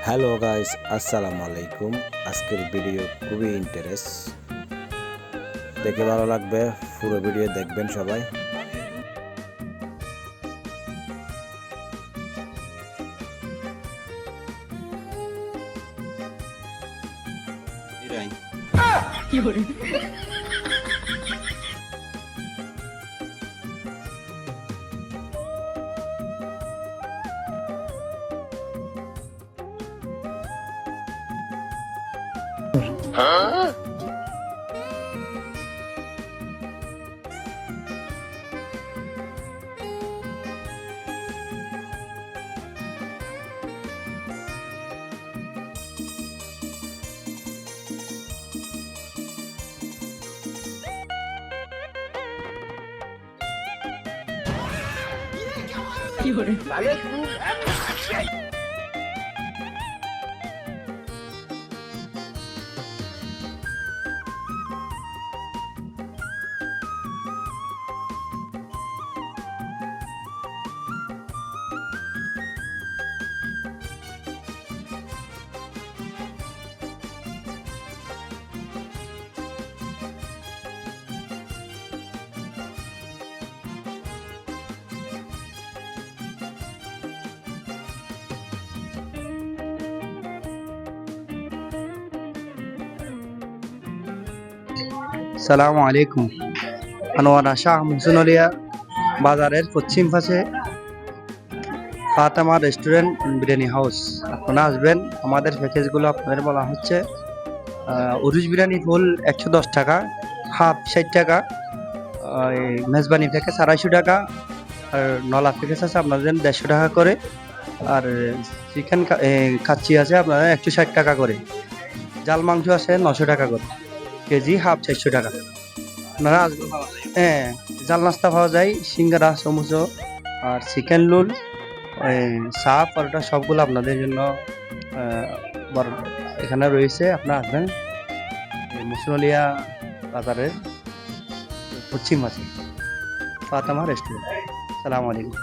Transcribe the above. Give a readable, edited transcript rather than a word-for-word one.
Hello guys, আসসালামু আলাইকুম। আজকের ভিডিও খুবই ইন্টারেস্ট, দেখে ভালো লাগবে। পুরো ভিডিও দেখবেন সবাই। সালামু আলাইকুম। আনোয়ারা শাহ মুহসিনুলিয়া বাজারের পশ্চিম পাশে ফাতেমা রেস্টুরেন্ট বিরিয়ানি হাউস। আপনারা আসবেন। আমাদের প্যাকেজগুলো আপনাদের বলা হচ্ছে উরুজ বিরিয়ানি ফুল 110 টাকা, হাফ 60 টাকা, মেজবানি প্যাকেজ 250 টাকা, আর নলা প্যাকেজ আছে আপনাদের 150 টাকা করে, আর চিকেন কাচ্চি আছে আপনাদের 160 টাকা করে, জাল মাংস আছে 900 টাকা করে কেজি, হাফ 400 টাকা। আপনারা আসবেন। হ্যাঁ, জাল নাস্তা পাওয়া যায়, সিঙ্গারা, সমুচো, আর চিকেন রোল, চা, পরোটা সবগুলো আপনাদের জন্য এখানে রয়েছে। আপনারা আসবেন মুসলিয়া বাজারের পশ্চিম আছে ফাতেমা রেস্টুরেন্ট। সালাম আলাইকুম।